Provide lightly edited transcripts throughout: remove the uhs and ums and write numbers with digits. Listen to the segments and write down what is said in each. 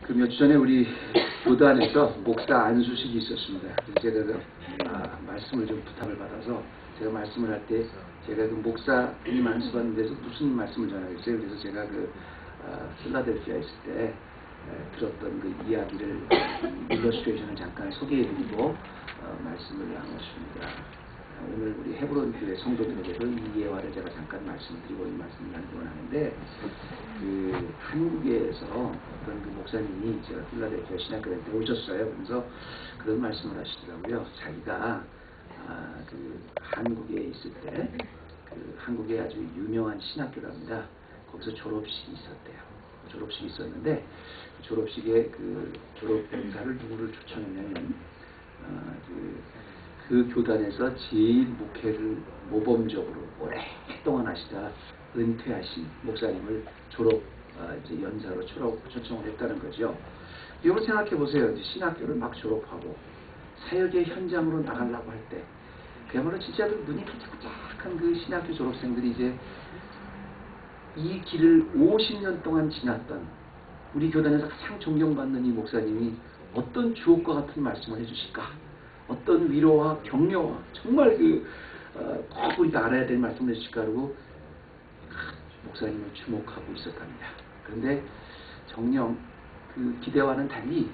그 몇 주 전에 우리 교단에서 목사 안수식이 있었습니다. 제가 말씀을 좀 부탁을 받아서 제가 말씀을 할 때 제가 그 목사님 안수받는 데서 무슨 말씀을 전하겠어요. 그래서 제가 필라델피아에 있을 때 들었던 그 이야기를 일러스트레이션을 잠깐 소개해드리고 말씀을 나눴습니다. 오늘 우리 헤브론 교회 성도들에게도 이 예화를 제가 잠깐 말씀드리고 이 말씀을 나누곤 하는데, 그 한국에서 어떤 그 목사님이 제가 필라델피아 신학교에 오셨어요. 그래서 그런 말씀을 하시더라고요. 자기가 그 한국에 있을 때 그 한국에 아주 유명한 신학교랍니다. 거기서 졸업식이 있었대요. 졸업식이 있었는데 그 졸업식에 그 졸업 행사를 누구를 초청했냐면 그 교단에서 제일 목회를 모범적으로 오랫동안 하시다 은퇴하신 목사님을 졸업 이제 연사로 초청을 했다는 거죠. 여러분 생각해 보세요. 이제 신학교를 막 졸업하고 사역의 현장으로 나가려고 할 때 그야말로 진짜 그 눈이 깜짝깜짝한 그 신학교 졸업생들이 이제 이 길을 50년 동안 지났던 우리 교단에서 가장 존경받는 이 목사님이 어떤 주옥과 같은 말씀을 해주실까? 어떤 위로와 격려와 정말 꼭 우리가 알아야 될 말씀을 해주실까 하고 목사님을 주목하고 있었답니다. 그런데 정녕 그 기대와는 달리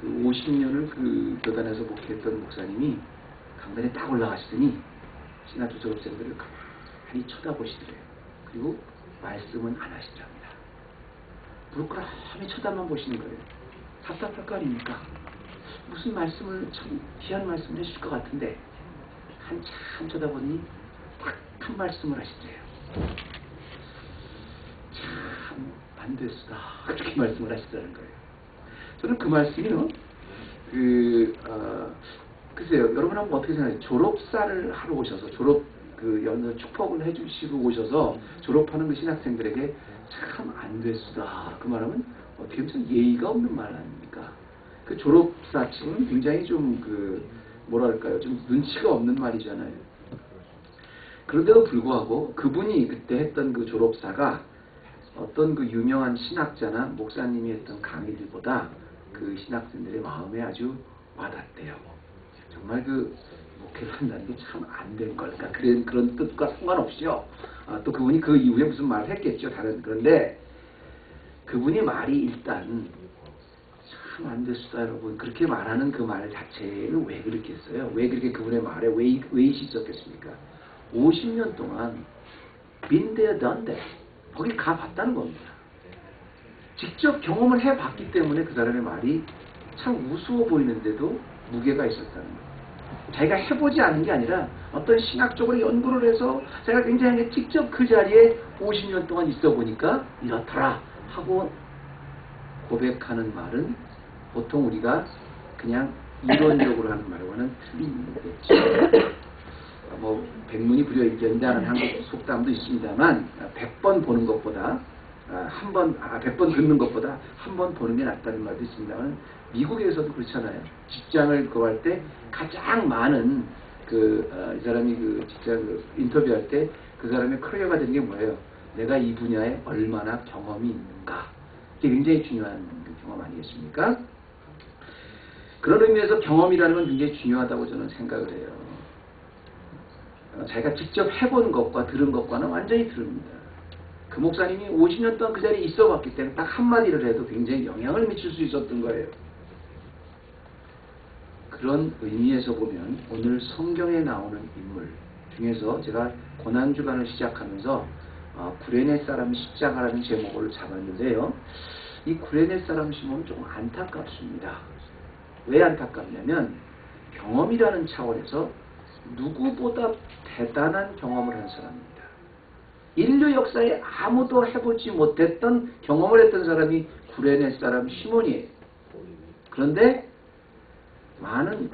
그 50년을 그 교단에서 목회했던 목사님이 강단에 딱 올라가시더니 신학교 졸업생들을 가만히 쳐다보시더래요. 그리고 말씀은 안 하시더랍니다. 부끄러움이 쳐다만 보시는 거예요. 답답할 거 아닙니까? 무슨 말씀을 참 귀한 말씀을 해주실 것 같은데 한참 쳐다보니 딱 한 말씀을 하시더래요. 참 안 됐으다. 그렇게 말씀을 하시더라는 거예요. 저는 그 말씀이요. 글쎄요. 여러분 한번 어떻게 생각해요? 졸업사를 하러 오셔서 연을 축복을 해주시고 오셔서 졸업하는 그 신학생들에게 참 안 됐으다. 그 말하면 어떻게 보면 예의가 없는 말 아닙니까? 그 졸업사 측은 굉장히 좀 뭐랄까요, 좀 눈치가 없는 말이잖아요. 그런데도 불구하고 그분이 그때 했던 그 졸업사가 어떤 그 유명한 신학자나 목사님이 했던 강의들보다 그 신학생들의 마음에 아주 와닿대요. 정말 그 목회를 한다는 게 참 안 된 걸. 그러니까 그런 뜻과 상관없이요. 또 그분이 그 이후에 무슨 말을 했겠죠. 그런데 그분이 말이 일단 참 안 됐다 여러분. 그렇게 말하는 그 말 자체는 왜 그렇게 했어요? 왜 그렇게 그분의 말에 웨이시 있었겠습니까? 50년 동안 been there, done that. 거길 가봤다는 겁니다. 직접 경험을 해봤기 때문에 그 사람의 말이 참 우스워 보이는데도 무게가 있었다는 거예요. 자기가 해보지 않은 게 아니라 어떤 신학적으로 연구를 해서 제가 굉장히 직접 그 자리에 50년 동안 있어 보니까 이렇더라 하고 고백하는 말은 보통 우리가 그냥 이론적으로 하는 말과는 틀린 거겠죠. 뭐 백문이 불여일견이라는 한국 속담도 있습니다만 100번 보는 것보다 100번 듣는 것보다 한 번 보는 게 낫다는 말도 있습니다만 미국에서도 그렇잖아요. 직장을 구할 때 가장 많은 이 사람이 직장 인터뷰할 때 그 사람의 커리어가 되는 게 뭐예요? 내가 이 분야에 얼마나 경험이 있는가. 이게 굉장히 중요한 경험 아니겠습니까? 그런 의미에서 경험이라는 건 굉장히 중요하다고 저는 생각을 해요. 자기가 직접 해본 것과 들은 것과는 완전히 다릅니다. 그 목사님이 50년 동안 그 자리에 있어 봤기 때문에 딱 한마디를 해도 굉장히 영향을 미칠 수 있었던 거예요. 그런 의미에서 보면 오늘 성경에 나오는 인물 중에서 제가 고난주간을 시작하면서 구레네 사람 십자가라는 제목을 잡았는데요. 이 구레네 사람 시몬은 조금 안타깝습니다. 왜 안타깝냐면 경험이라는 차원에서 누구보다 대단한 경험을 한 사람입니다. 인류 역사에 아무도 해보지 못했던 경험을 했던 사람이 구레네 사람 시몬이에요. 그런데 많은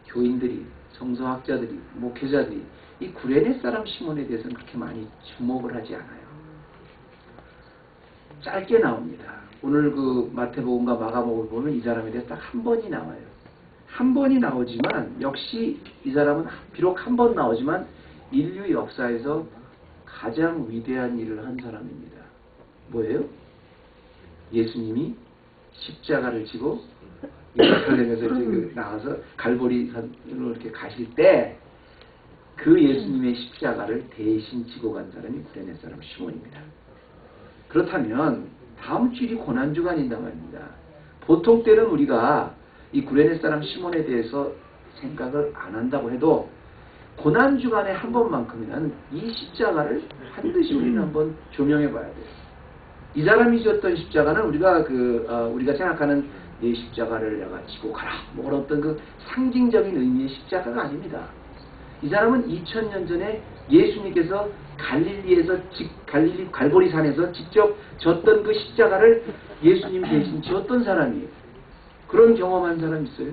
교인들이, 성서학자들이, 목회자들이 이 구레네 사람 시몬에 대해서는 그렇게 많이 주목을 하지 않아요. 짧게 나옵니다. 오늘 그 마태복음과 마가복음을 보면 이 사람에 대해서 딱 한 번이 나와요. 한 번이 나오지만 역시 이 사람은 비록 한 번 나오지만 인류 역사에서 가장 위대한 일을 한 사람입니다. 뭐예요? 예수님이 십자가를 지고 예루살렘에서 이제 나가서 갈보리 산으로 이렇게 가실 때 그 예수님의 십자가를 대신 지고 간 사람이 구레네 사람 시몬입니다. 그렇다면 다음 주일이 고난주가 아닌단 말입니다. 보통 때는 우리가 이 구레네 사람 시몬에 대해서 생각을 안 한다고 해도 고난주간에 한 번만큼이나 이 십자가를 반드시 우리는 한번 조명해 봐야 돼요. 이 사람이 지었던 십자가는 우리가 생각하는 내 십자가를 내가 지고 가라 뭐 어떤 그 상징적인 의미의 십자가가 아닙니다. 이 사람은 2000년 전에 예수님께서 갈릴리 갈보리산에서 직접 졌던 그 십자가를 예수님 대신 지었던 사람이에요. 그런 경험한 사람 있어요?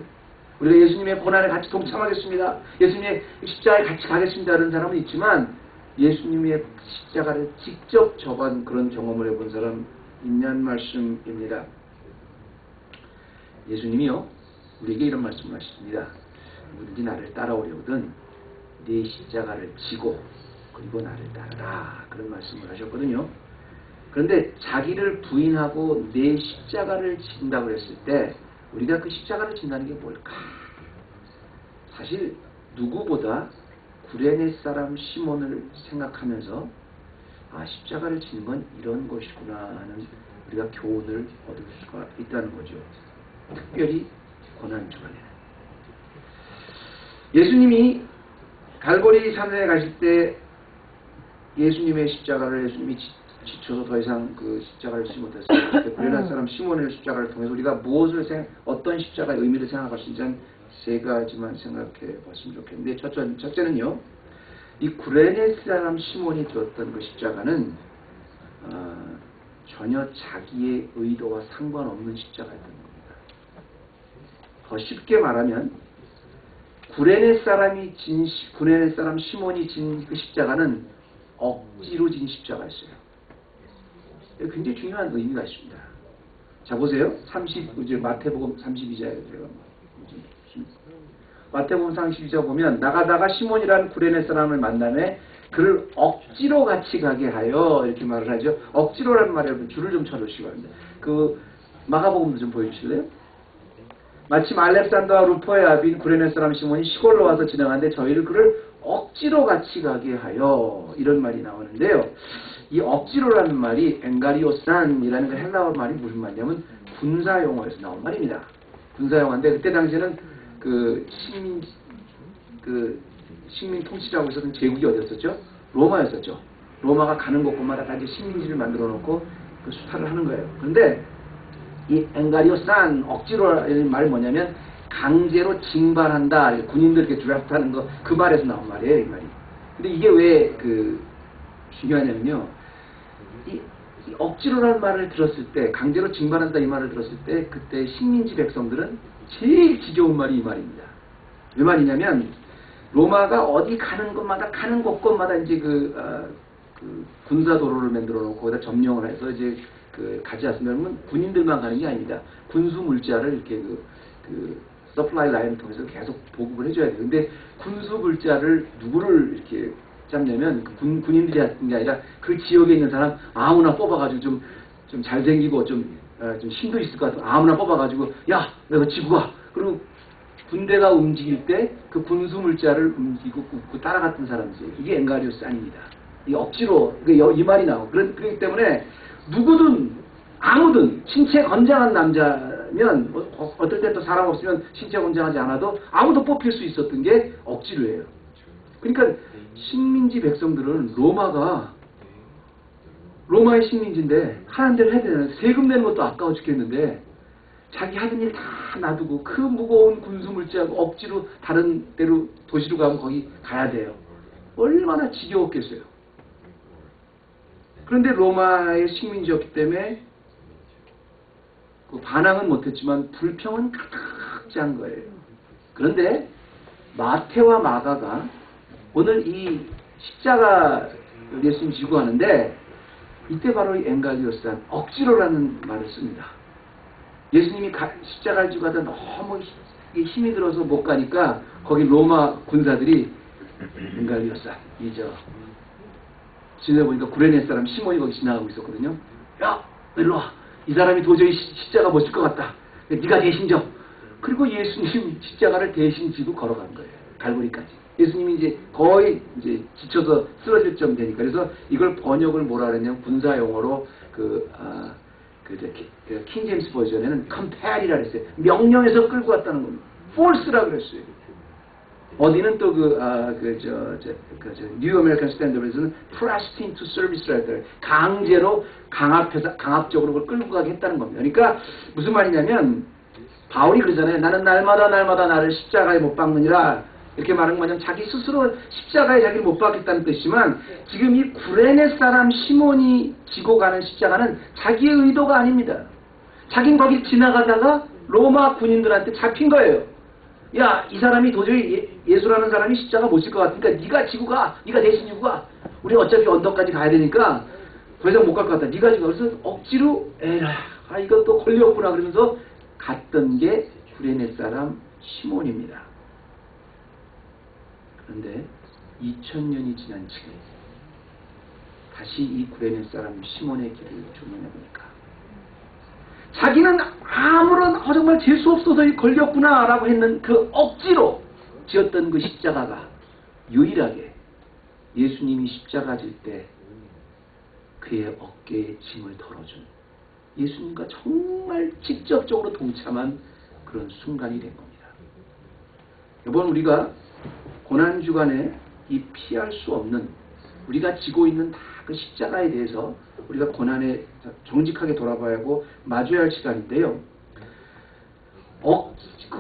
우리가 예수님의 고난에 같이 동참하겠습니다. 예수님의 십자가에 같이 가겠습니다. 하는 사람은 있지만 예수님의 십자가를 직접 접한 그런 경험을 해본 사람 있냐는 말씀입니다. 예수님이요 우리에게 이런 말씀을 하십니다. 누구든지 나를 따라오려거든 네 십자가를 지고 그리고 나를 따르라 그런 말씀을 하셨거든요. 그런데 자기를 부인하고 내 십자가를 진다고 했을 때 우리가 그 십자가를 진다는 게 뭘까? 사실 누구보다 구레네 사람 시몬을 생각하면서 십자가를 지는 건 이런 것이구나 하는 우리가 교훈을 얻을 수가 있다는 거죠. 특별히 고난주간에는. 예수님이 갈보리 산에 가실 때 예수님의 십자가를 예수님이 지쳐서 더 이상 그 십자가를 지지 못했어요. 구레네 사람 시몬의 십자가를 통해서 우리가 어떤 십자가의 의미를 생각할 수 있는지 세 가지만 생각해 봤으면 좋겠는데 첫째는요. 이 구레네 사람 시몬이 들었던 그 십자가는 전혀 자기의 의도와 상관없는 십자가였던 겁니다. 더 쉽게 말하면 구레네 사람 시몬이 진 그 십자가는 억지로 진 십자가였어요. 굉장히 중요한 의미가 있습니다. 자 보세요. 마태복음 32장에 마태복음 32장 보면 나가다가 시몬이라는 구레네 사람을 만나매 그를 억지로 같이 가게 하여 이렇게 말을 하죠. 억지로라는 말에 여러분 줄을 좀 쳐주시기 바랍니다. 그 마가복음도 좀 보여주실래요? 마침 알렉산더와 루포의 아비인 구레네 사람 시몬이 시골로 와서 지나가는데 저희를 그를 억지로 같이 가게 하여 이런 말이 나오는데요. 이 억지로라는 말이 엥가리오산이라는 그 헬라어 말이 무슨 말이냐면 군사용어에서 나온 말입니다. 군사용어인데 그때 당시에는 식민 통치자고 있었던 제국이 어디였었죠? 로마였었죠. 로마가 가는 곳곳마다 다 이제 식민지를 만들어 놓고 그 수탈을 하는 거예요. 그런데 이 엥가리오산 억지로라는 말이 뭐냐면 강제로 징발한다. 군인들 이렇게 드래프트하는 거 그 말에서 나온 말이에요, 이 말이. 근데 이게 왜 중요하냐면요. 이 억지로라는 말을 들었을 때, 강제로 징발한다 이 말을 들었을 때, 그때 식민지 백성들은 제일 지겨운 말이 이 말입니다. 왜 말이냐면 로마가 어디 가는 곳곳마다 이제 군사 도로를 만들어 놓고 거기다 점령을 해서 이제 가지 않으면 군인들만 가는 게 아닙니다. 군수 물자를 이렇게 서플라이 라인을 통해서 계속 보급을 해줘야 돼요. 근데 군수 물자를 누구를 이렇게 잡냐면 군인들이 하는 게 아니라 그 지역에 있는 사람 아무나 뽑아가지고 좀 잘생기고 좀 힘도 있을 것 같은 아무나 뽑아가지고 야 내가 지고 가. 그리고 군대가 움직일 때 그 군수 물자를 움직이고 따라갔던 사람들 이게 엥가리오스 아닙니다. 이 억지로 이 말이 나오고 그렇기 때문에 누구든 아무든 신체 건장한 남자면 어떨 때 또 사람 없으면 신체 건장하지 않아도 아무도 뽑힐 수 있었던 게 억지로예요. 그러니까 식민지 백성들은 로마의 식민지인데 하는 대로 해야 되잖아요. 세금 내는 것도 아까워 죽겠는데 자기 하던 일 다 놔두고 그 무거운 군수물자하고 억지로 다른 데로 도시로 가면 거기 가야 돼요. 얼마나 지겨웠겠어요. 그런데 로마의 식민지였기 때문에 반항은 못했지만 불평은 가득 짠 거예요. 그런데 마태와 마가가 오늘 이 십자가 예수님 지고 하는데 이때 바로 이 엥가리오산 억지로라는 말을 씁니다. 예수님이 십자가를 지고 하다 너무 힘이 들어서 못 가니까 거기 로마 군사들이 엥가리오산 지내보니까 구레네 사람 시몬이 거기 지나가고 있었거든요. 야 일로 와. 이 사람이 도저히 십자가 못 질 것 같다. 네가 대신 져. 그리고 예수님이 십자가를 대신 지고 걸어간 거예요. 갈보리까지. 예수님이 이제 거의 이제 지쳐서 쓰러질 점 되니까. 그래서 이걸 번역을 뭐라 그랬냐면 군사 용어로 킹 제임스 버전에는 compel이라 그랬어요. 명령해서 끌고 왔다는 겁니다. force라 그랬어요. 어디는 또 뉴 아메리칸 스탠더드에서는 pressed into service라 했더라고요. 강제로 강압적으로 그걸 끌고 가게 했다는 겁니다. 그러니까 무슨 말이냐면 바울이 그러잖아요. 나는 날마다 나를 십자가에 못 박느니라. 이렇게 말한 거냐면 자기 스스로 십자가에 자기를 못 박겠다는 뜻이지만 지금 이 구레네 사람 시몬이 지고 가는 십자가는 자기의 의도가 아닙니다. 자긴 거기 지나가다가 로마 군인들한테 잡힌 거예요. 야, 이 사람이 도저히 예수라는 사람이 십자가 못 질 것 같으니까 네가 지고 가. 네가 대신 지고 가. 우리 어차피 언덕까지 가야 되니까 더 이상 못 갈 것 같다. 네가 지고 가. 그래서 억지로 에라. 이것도 걸렸구나. 그러면서 갔던 게 구레네 사람 시몬입니다. 그런데 2000년이 지난 지금 다시 이 구레네 사람 시몬의 길을 조명해 보니까 자기는 아무런 정말 재수 없어서 걸렸구나 라고 했는 그 억지로 지었던 그 십자가가 유일하게 예수님이 십자가 질 때 그의 어깨에 짐을 덜어준 예수님과 정말 직접적으로 동참한 그런 순간이 된 겁니다. 이번 우리가 고난주간에 이 피할 수 없는 우리가 지고 있는 다 그 십자가에 대해서 우리가 고난에 정직하게 돌아봐야 하고 마주해야 할 시간인데요.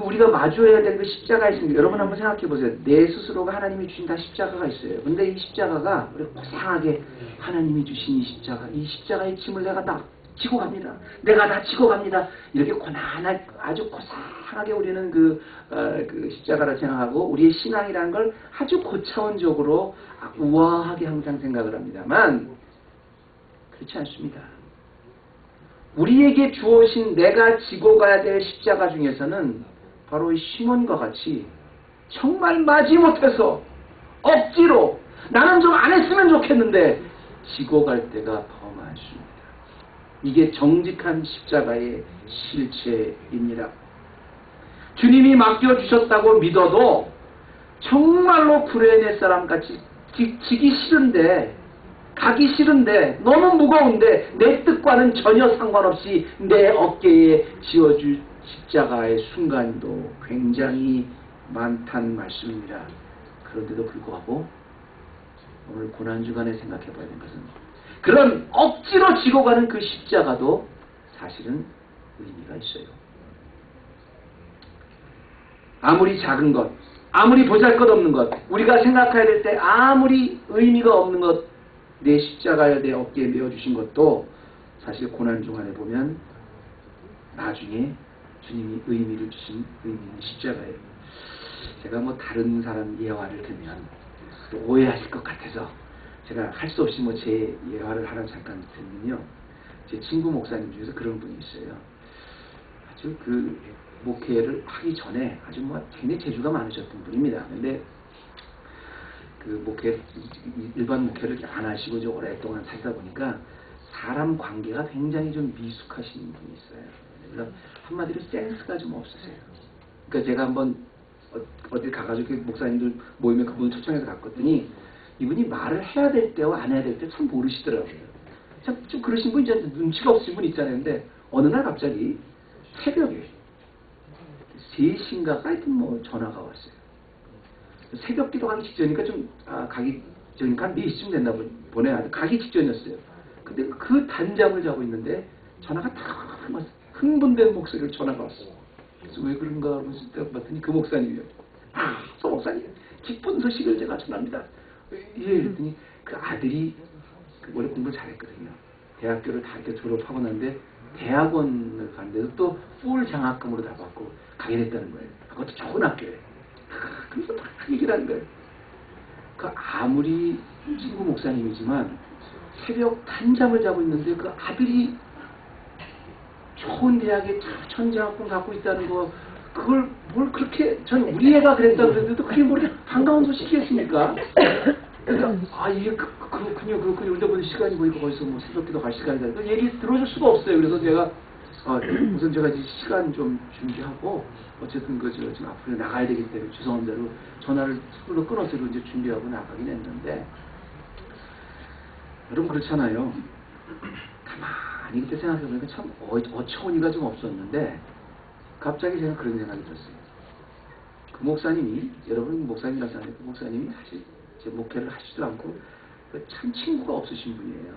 우리가 마주해야 될 그 십자가 있습니다. 여러분 한번 생각해 보세요. 내 스스로가 하나님이 주신 다 십자가가 있어요. 근데 이 십자가가 우리 고상하게 하나님이 주신 이 십자가의 짐을 내가 다 지고 갑니다. 내가 다 지고 갑니다. 이렇게 고난하게 아주 고상하게 우리는 그 십자가를 생각하고 우리의 신앙이라는 걸 아주 고차원적으로 우아하게 항상 생각을 합니다만 그렇지 않습니다. 우리에게 주어진 내가 지고 가야 될 십자가 중에서는 바로 이 시몬과 같이 정말 마지못해서 억지로 나는 좀 안 했으면 좋겠는데 지고 갈 때가 더 많습니다. 이게 정직한 십자가의 실체입니다. 주님이 맡겨주셨다고 믿어도 정말로 구레네 사람같이 지기 싫은데 가기 싫은데 너무 무거운데 내 뜻과는 전혀 상관없이 내 어깨에 지어줄 십자가의 순간도 굉장히 많다는 말씀입니다. 그런데도 불구하고 오늘 고난주간에 생각해 봐야 되는 것은 그런 억지로 지고 가는 그 십자가도 사실은 의미가 있어요. 아무리 작은 것, 아무리 보잘것없는 것, 우리가 생각해야 될 때 아무리 의미가 없는 것, 내 십자가에 내 어깨에 메어주신 것도 사실 고난주간에 보면 나중에 주님이 의미를 주신 의미 있는 십자가예요. 제가 뭐 다른 사람 예화를 들면 또 오해하실 것 같아서 제가 할 수 없이 뭐 제 예화를 하나 잠깐 들면요. 제 친구 목사님 중에서 그런 분이 있어요. 아주 그 목회를 하기 전에 아주 뭐 굉장히 재주가 많으셨던 분입니다. 근데 그 일반 목회를 안 하시고 이제 오랫동안 살다 보니까 사람 관계가 굉장히 좀 미숙하신 분이 있어요. 그래서 한마디로 센스가 좀 없으세요. 그러니까 제가 한번 어디 가가지고 목사님들 모임에 그분을 초청해서 갔거든요. 이분이 말을 해야 될 때와 안 해야 될 때 참 모르시더라고요. 좀 그러신 분, 이제 눈치가 없으신 분 있잖아요. 근데 어느 날 갑자기 새벽에 3시인가 하여튼 뭐 전화가 왔어요. 새벽 기도 가기 직전이니까 가기 전이니까 한 4시쯤 됐나 보네. 가기 직전이었어요. 근데 그 단잠을 자고 있는데 전화가 탁 왔어요. 흥분된 목소리로 전화가 왔어요. 그래서 왜 그런가 하고 봤더니 그 목사님이요. 서 목사님, 기쁜 소식을 제가 전합니다. 예, 그랬더니 그 아들이 원래 공부를 잘했거든요. 대학교를 다 이렇게 졸업하고 났는데 대학원을 갔는데도 또 풀 장학금으로 다 받고 가게 됐다는 거예요. 그것도 좋은 학교에. 그래서 막 얘기를 하는 거예요. 그 아무리 친구 목사님이지만 새벽 단잠을 자고 있는데 그 아들이 좋은 대학에 천장학금 갖고 있다는 거, 그걸 뭘 그렇게, 전 우리 애가 그랬다 그랬는데도 그게 뭐 반가운 소식이겠습니까? 그러니까 이게 그렇군요. 그러다 보니 시간이 보니까 벌써 뭐 새벽기도 갈 시간이다. 그 얘기 들어줄 수가 없어요. 그래서 제가 우선 제가 이제 시간 좀 준비하고 어쨌든 지금 앞으로 나가야 되기 때문에 죄송한 대로 전화를 서로 끊어서 이제 준비하고 나가긴 했는데 여러분 그렇잖아요. 가만히 그때 생각해보니까 참 어처구니가 좀 없었는데 갑자기 제가 그런 생각이 들었어요. 그 목사님이 여러분 목사님이라서 하는데 그 목사님이 사실 제 목회를 하시지도 않고 참 친구가 없으신 분이에요.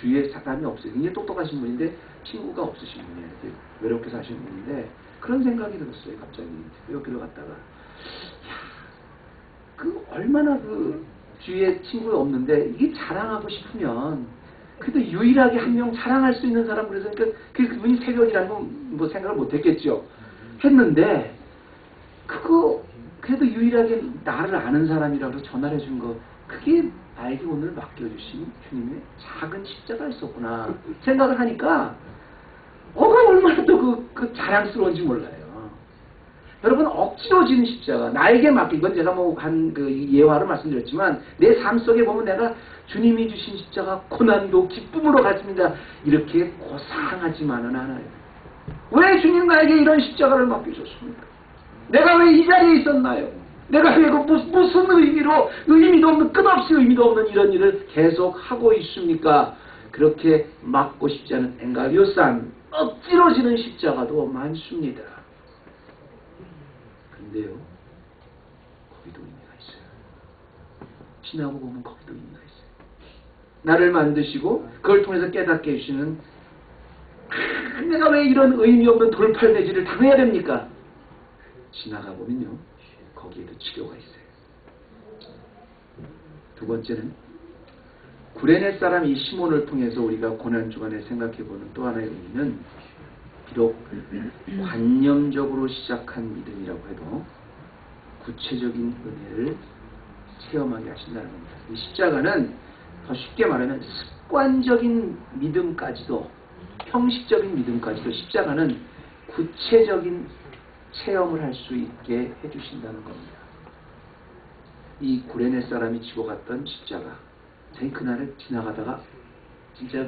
주위에 사람이 없어요. 굉장히 똑똑하신 분인데 친구가 없으신 분이에요. 외롭게 사시는 분인데 그런 생각이 들었어요. 갑자기 여기로 갔다가 얼마나 주위에 친구가 없는데 이게 자랑하고 싶으면 그래도 유일하게 한 명 자랑할 수 있는 사람 그래서 그분이 새벽이라는 건 뭐 생각을 못했겠죠. 했는데 그래도 유일하게 나를 아는 사람이라고 전화를 해준 거 그게 나에게 오늘 맡겨주신 주님의 작은 십자가가 있었구나 생각을 하니까 그 얼마나 또 그 자랑스러운지 몰라요. 여러분 억지로 지는 십자가 나에게 맡긴 건 제가 뭐 한 예화로 말씀드렸지만 내 삶 속에 보면 내가 주님이 주신 십자가 고난도 기쁨으로 가집니다. 이렇게 고상하지만은 않아요. 왜 주님 나에게 이런 십자가를 맡기셨습니까? 내가 왜 이 자리에 있었나요? 내가 왜 무슨 의미로 의미도 없는 끝없이 의미도 없는 이런 일을 계속 하고 있습니까? 그렇게 맡고 싶지 않은 엔가리오산 억지로 지는 십자가도 많습니다. 근데요 거기도 의미가 있어요. 지나고 보면 거기도 의미가 있어요. 나를 만드시고 그걸 통해서 깨닫게 해주시는 내가 왜 이런 의미 없는 돌팔매질을 당해야 됩니까? 지나가 보면요 거기에도 치료가 있어요. 두 번째는 구레네 사람 이 시몬을 통해서 우리가 고난주간에 생각해보는 또 하나의 의미는 비록 관념적으로 시작한 믿음이라고 해도 구체적인 은혜를 체험하게 하신다는 겁니다. 이 십자가는 더 쉽게 말하면 습관적인 믿음까지도 형식적인 믿음까지도 십자가는 구체적인 체험을 할 수 있게 해주신다는 겁니다. 이 구레네 사람이 지고 갔던 십자가 자기 그날을 지나가다가 진짜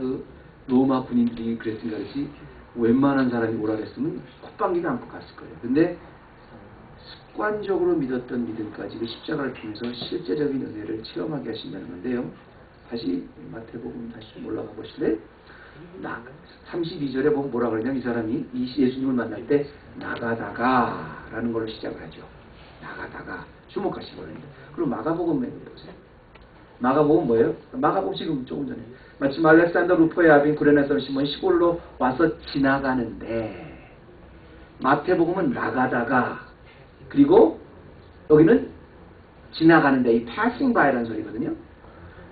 로마 군인들이 그랬으니까 그렇지 웬만한 사람이 오라 그랬으면 콧방귀도 안고 갔을 거예요. 근데 습관적으로 믿었던 믿음까지 그 십자가를 통해서 실제적인 은혜를 체험하게 하신다는 건데요. 다시 마태복음 다시 올라가 보실래요? 32절에 보면 뭐라 그러냐면 이 사람이 예수님을 만날 때 나가다가 라는 걸로 시작을 하죠. 나가다가 주목하시기 바랍니다. 그럼 마가복음 보세요. 마가복음 뭐예요? 마가복음 지금 조금 전에 마침 알렉산더 루포의 아빈 구레네 사람 시몬 시골로 와서 지나가는데 마태복음은 나가다가 그리고 여기는 지나가는데 이 passing by라는 소리거든요.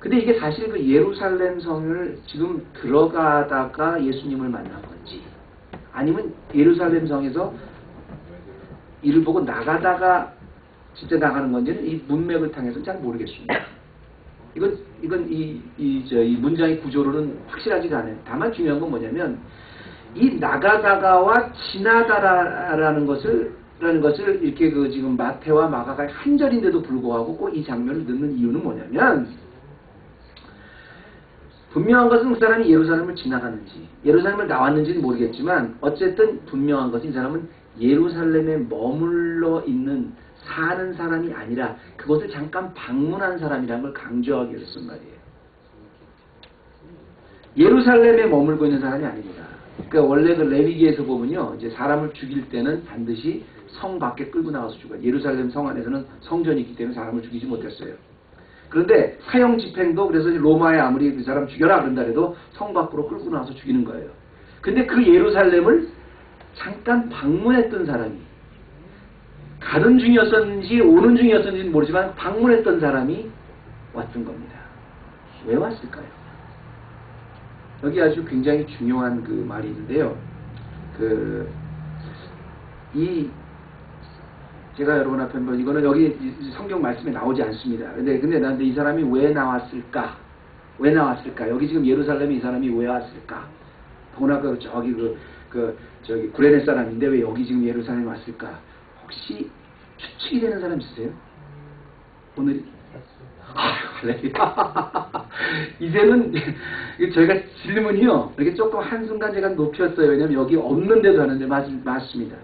근데 이게 사실 예루살렘 성을 지금 들어가다가 예수님을 만난 건지 아니면 예루살렘 성에서 이를 보고 나가다가 진짜 나가는 건지는 이 문맥을 통해서는 잘 모르겠습니다. 이건 이 문장의 구조로는 확실하지가 않아요. 다만 중요한 건 뭐냐면 이 나가다가와 지나다라는 것을 이렇게 지금 마태와 마가가 한 절인데도 불구하고 꼭 이 장면을 넣는 이유는 뭐냐면 분명한 것은 그 사람이 예루살렘을 지나갔는지 예루살렘을 나왔는지는 모르겠지만 어쨌든 분명한 것은 이 사람은 예루살렘에 머물러 있는 사는 사람이 아니라 그것을 잠깐 방문한 사람이라는 걸 강조하기 위해서 쓴 말이에요. 예루살렘에 머물고 있는 사람이 아닙니다. 그러니까 원래 레위기에서 보면요, 이제 사람을 죽일 때는 반드시 성 밖에 끌고 나가서 죽어요. 예루살렘 성 안에서는 성전이 있기 때문에 사람을 죽이지 못했어요. 그런데 사형 집행도 그래서 로마에 아무리 그 사람 죽여라 그런다 해도 성 밖으로 끌고 나와서 죽이는 거예요. 근데 그 예루살렘을 잠깐 방문했던 사람이 가는 중이었었는지 오는 중이었었는지는 모르지만 방문했던 사람이 왔던 겁니다. 왜 왔을까요? 여기 아주 굉장히 중요한 말이 있는데요. 제가 여러분 앞에 이거는 여기 성경 말씀에 나오지 않습니다. 근데 난 이 사람이 왜 나왔을까? 왜 나왔을까? 여기 지금 예루살렘에 이 사람이 왜 왔을까? 더구나 저기 구레네 사람인데 왜 여기 지금 예루살렘에 왔을까? 혹시 추측이 되는 사람 있으세요? 오늘 할렐루야. 이제는 저희가 질문이요. 이렇게 조금 한순간 제가 높였어요. 왜냐면 여기 없는데도 하는데 맞습니다.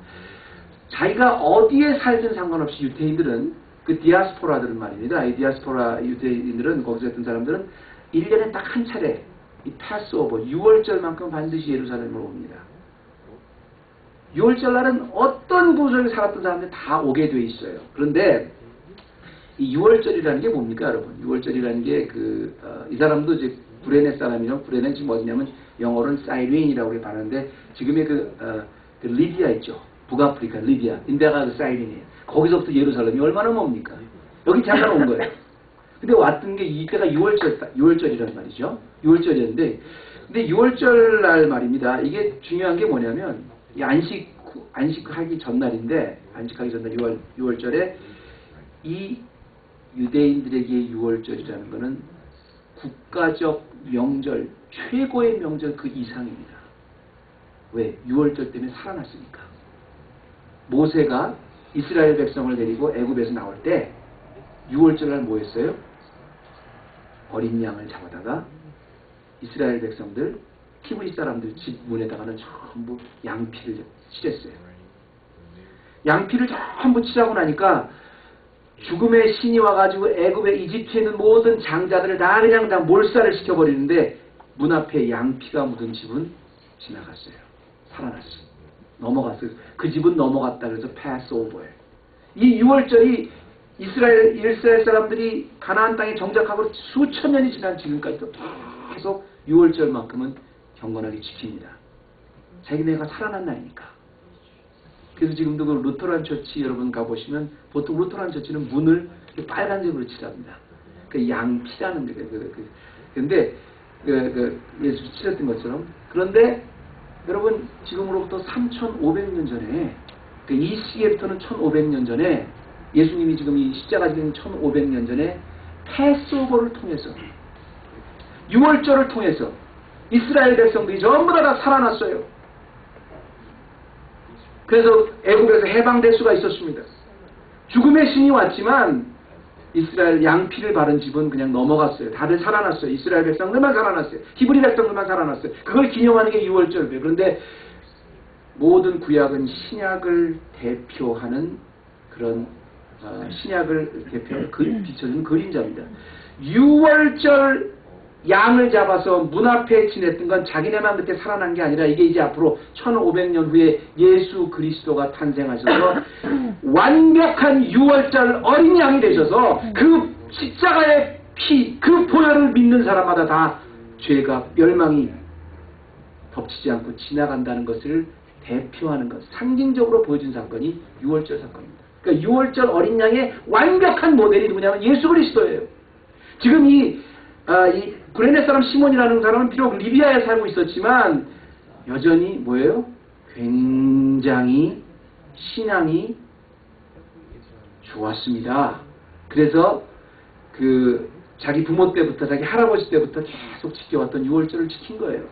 자기가 어디에 살든 상관없이 유대인들은 그 디아스포라들은 말입니다. 이 디아스포라 유대인들은 거기서 했던 사람들은 1년에 딱 한 차례 이 패스오버 6월절만큼 반드시 예루살렘으로 옵니다. 6월절 날은 어떤 구석에 살았던 사람들이 다 오게 돼 있어요. 그런데 이 6월절이라는 게 뭡니까, 여러분? 6월절이라는 게 이 사람도 이제 구레네 사람이죠. 구레네는 지금 어디냐면 영어로는 사이린이라고 발하는데 지금의 그 리비아 있죠. 북아프리카 리비아 인데가 그 사이린이에요. 거기서부터 예루살렘이 얼마나 멉니까? 여기 잠깐 온 거예요. 근데 왔던 게 이때가 6월절이란 말이죠. 6월절이었는데 근데 6월절 날 말입니다. 이게 중요한 게 뭐냐면 이 안식하기 전날인데 안식하기 전날 6월절에 이 유대인들에게 6월절이라는 것은 국가적 명절, 최고의 명절 그 이상입니다. 왜? 6월절 때문에 살아났으니까. 모세가 이스라엘 백성을 데리고 애굽에서 나올 때 6월절 날 뭐 했어요? 어린 양을 잡아다가 이스라엘 백성들, 히브리 사람들 집 문에다가는 전부 양피를 칠했어요. 양피를 전부 칠하고 나니까 죽음의 신이 와가지고 애굽의 이집트에 있는 모든 장자들을 다 그냥 다 몰살을 시켜버리는데 문 앞에 양피가 묻은 집은 지나갔어요. 살아났어요. 넘어갔어요. 그 집은 넘어갔다 그래서 패스오버예요. 이 6월절이 이스라엘 사람들이 가나안 땅에 정착하고 수천 년이 지난 지금까지도 계속 6월절만큼은 경건하게 지킵니다. 자기네가 살아난 날이니까. 그래서 지금도 그 루터란 처치 여러분 가보시면 보통 루터란 처치는 문을 빨간색으로 칠합니다. 그 양피라는 게 근데 예수 칠했던 것처럼 그런데 여러분 지금으로부터 3,500년 전에 이 시기부터는 1,500년 전에 예수님이 지금 이 십자가 지금 1,500년 전에 패스오버를 통해서 6월절을 통해서 이스라엘 백성들이 전부 다 살아났어요. 그래서 애굽에서 해방될 수가 있었습니다. 죽음의 신이 왔지만 이스라엘 양피를 바른 집은 그냥 넘어갔어요. 다들 살아났어요. 이스라엘 백성들만 살아났어요. 히브리 백성들만 살아났어요. 그걸 기념하는 게 6월절이에요. 그런데 모든 구약은 신약을 대표하는 그런 신약을 대표하는 비춰주는 그림자입니다. 6월절 양을 잡아서 문 앞에 지냈던 건 자기네만 그때 살아난 게 아니라 이게 이제 앞으로 1500년 후에 예수 그리스도가 탄생하셔서 완벽한 6월절 어린 양이 되셔서 그 십자가의 피, 그 보혈을 믿는 사람마다 다 죄가 멸망이 덮치지 않고 지나간다는 것을 대표하는 것, 상징적으로 보여준 사건이 6월절 사건입니다. 그러니까 6월절 어린 양의 완벽한 모델이 누구냐면 예수 그리스도예요. 지금 이 구레네 사람 시몬이라는 사람은 비록 리비아에 살고 있었지만 여전히 뭐예요? 굉장히 신앙이 좋았습니다. 그래서 자기 부모 때부터 자기 할아버지 때부터 계속 지켜왔던 6월절을 지킨 거예요.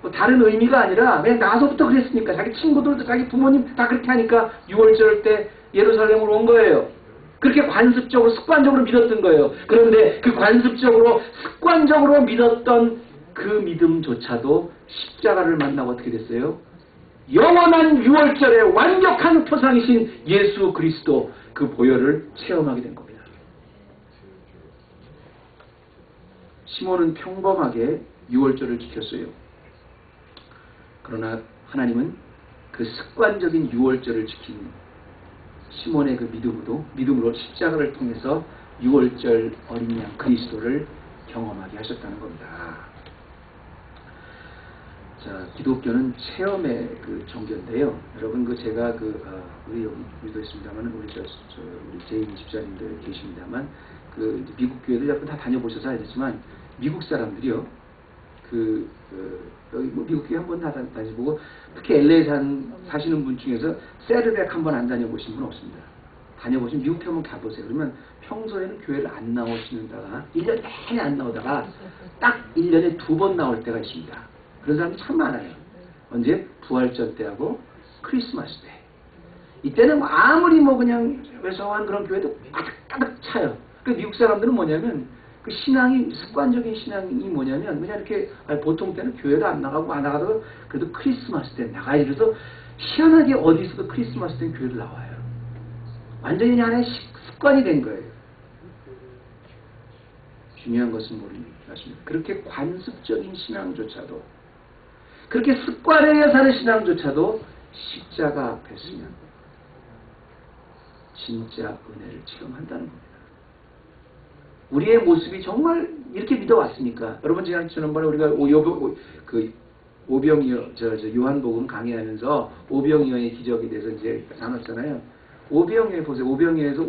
뭐 다른 의미가 아니라 그냥 나서부터 그랬으니까 자기 친구들도 자기 부모님 다 그렇게 하니까 6월절 때 예루살렘으로 온 거예요. 그렇게 관습적으로 습관적으로 믿었던 거예요. 그런데 그 관습적으로 습관적으로 믿었던 그 믿음조차도 십자가를 만나고 어떻게 됐어요? 영원한 6월절의 완벽한 표상이신 예수 그리스도 그 보혈을 체험하게 된 겁니다. 시몬은 평범하게 6월절을 지켰어요. 그러나 하나님은 그 습관적인 6월절을 지킨 시몬의 그 믿음으로 십자가를 통해서 6월절 어린 양 그리스도를 경험하게 하셨다는 겁니다. 자, 기독교는 체험의 그 종교인데요. 여러분 제가 우리도 있습니다만 우리 제인 집사님들 계십니다만 미국 교회들 여러분 다 다녀보셔서 알겠지만 미국 사람들이요 여기 미국 교회 한번 다 다니보고 특히 LA에 사시는 분 중에서 세르백 한번 안 다녀보신 분 없습니다. 다녀보시면 미국 한번 가보세요. 그러면 평소에는 교회를 안 나오시는다가 1년 내내 안 나오다가 딱 1년에 2번 나올 때가 있습니다. 그런 사람이 참 많아요. 언제? 부활절 때하고 크리스마스 때. 이때는 아무리 그냥 외소한 그런 교회도 가득 차요. 그 미국 사람들은 뭐냐면 그 신앙이 습관적인 신앙이 뭐냐면 그냥 이렇게 보통 때는 교회도 안 나가고 안 나가도 그래도 크리스마스 때 나가야 그래서 희한하게 어디서도 크리스마스 때 교회를 나와요. 완전히 하나의 습관이 된 거예요. 중요한 것은 모릅니다. 그렇게 관습적인 신앙조차도 그렇게 습관에 사는 신앙조차도 십자가 앞에 서면 진짜 은혜를 체험한다는 겁니다. 우리의 모습이 정말 이렇게 믿어왔습니까? 여러분 지난번에 우리가 요한복음 강의하면서 오병이어의 기적에 대해서 이제 나눴잖아요. 오병이어 보세요. 오병이어에서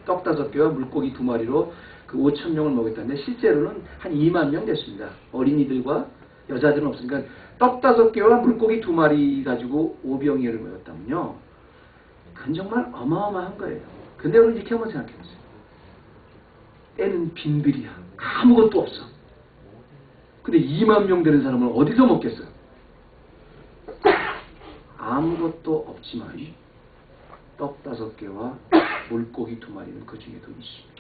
떡 5개와 물고기 2마리로 그 5,000명을 먹였다는데 실제로는 한 2만 명 됐습니다. 어린이들과 여자들은 없으니까 떡 5개와 물고기 2마리 가지고 오병이어를 먹였다면요. 그건 정말 어마어마한 거예요. 근데 여러분 이렇게 한번 생각해보세요. 때는 빈들이야. 아무것도 없어. 근데 2만 명 되는 사람은 어디서 먹겠어요? 아무것도 없지만 떡 5개와 물고기 2마리는 그 중에 더 있습니다.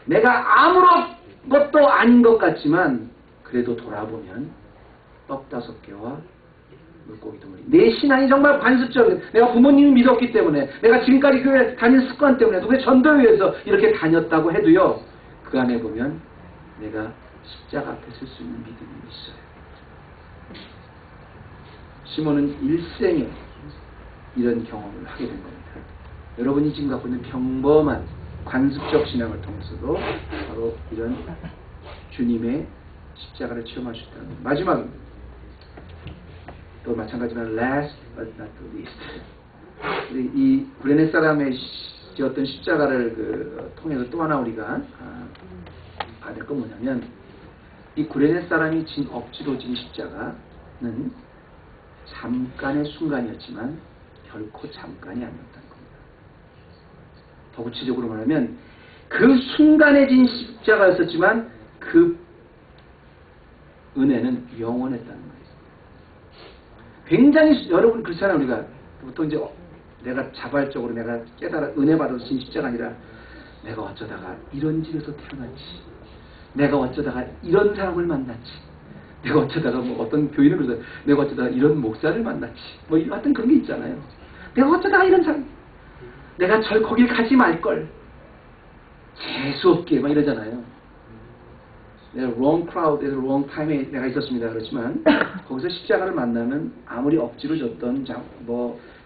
내가 아무것도 아닌 것 같지만 그래도 돌아보면 떡 5개와 물고기 2마리. 내 신앙이 정말 관습적인, 내가 부모님이 믿었기 때문에, 내가 지금까지 교회 다닌 습관 때문에, 누구의 전도회에서 이렇게 다녔다고 해도요, 그 안에 보면 내가 십자가 앞에 설 수 있는 믿음이 있어요. 시몬은 일생에 이런 경험을 하게 된 겁니다. 여러분이 지금 갖고 있는 평범한 관습적 신앙을 통해서도 바로 이런 주님의 십자가를 체험할 수 있다는 겁니다. 마지막입니다. 또 마찬가지지만 last but not least, 이 구레네 사람의 지었던 십자가를 통해서 또 하나 우리가 봐야 될 건 뭐냐면 이 구레네 사람이 억지로 진 십자가는 잠깐의 순간이었지만 결코 잠깐이 아니었다는 겁니다. 더 구체적으로 말하면 그 순간에 진 십자가였었지만 그 은혜는 영원했다는 거예요. 굉장히 여러분 그렇잖아요. 우리가 보통 이제 내가 자발적으로 내가 깨달아 은혜 받아서 진 십자가 아니라 내가 어쩌다가 이런 집에서 태어났지, 내가 어쩌다가 이런 사람을 만났지, 내가 어쩌다가 뭐 어떤 교인을 그래서 내가 어쩌다가 이런 목사를 만났지, 뭐 하여튼 그런 게 있잖아요. 내가 어쩌다가 이런 사람, 내가 거길 가지 말걸, 재수없게 막 이러잖아요. 내가 wrong crowd에서 wrong time에 내가 있었습니다. 그렇지만 거기서 십자가를 만나면 아무리 억지로 줬던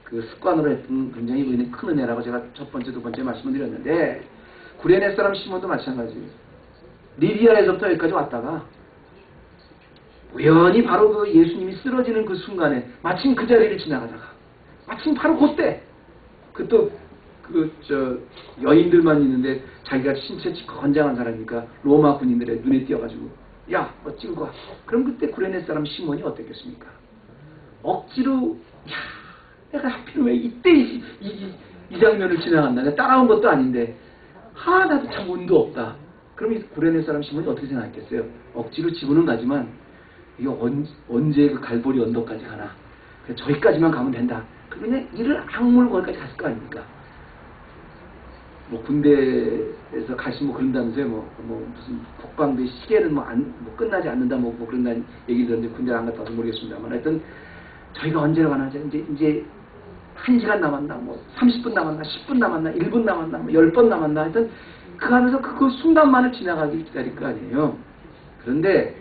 그 습관으로 했던 굉장히 큰 은혜라고 제가 첫 번째, 두 번째 말씀을 드렸는데 구레네 사람 시몬도 마찬가지예요. 리비아에서부터 여기까지 왔다가 우연히 바로 그 예수님이 쓰러지는 그 순간에 마침 그 자리를 지나가다가 마침 바로 그때 여인들만 있는데 자기가 신체 건장한 사람이니까 로마 군인들의 눈에 띄어가지고 야 찍고 와. 그럼 그때 구레네 사람 시몬이 어땠겠습니까? 억지로 야 내가 하필 왜 이때 이 장면을 지나간다. 내가 따라온 것도 아닌데 나도 참 운도 없다. 그럼 이 구레네 사람 시몬이 어떻게 생각했겠어요? 억지로 지구는 가지만 이거 언제 그 갈보리 언덕까지 가나? 저기까지만 가면 된다. 그러면 이를 악물고 거기까지 갔을 거 아닙니까? 뭐 군대에서 가시면 그런다면서요. 뭐 무슨 국방대 시계는 뭐 끝나지 않는다 뭐 그런다는 얘기를 들었는데 군대를 안 갔다 와서 모르겠습니다만 하여튼 저희가 언제 가나 이제 1시간 남았나 뭐 30분 남았나 10분 남았나 1분 남았나 뭐 10번 남았나 하여튼 그 안에서 그 순간만을 지나가길 기다릴 거 아니에요. 그런데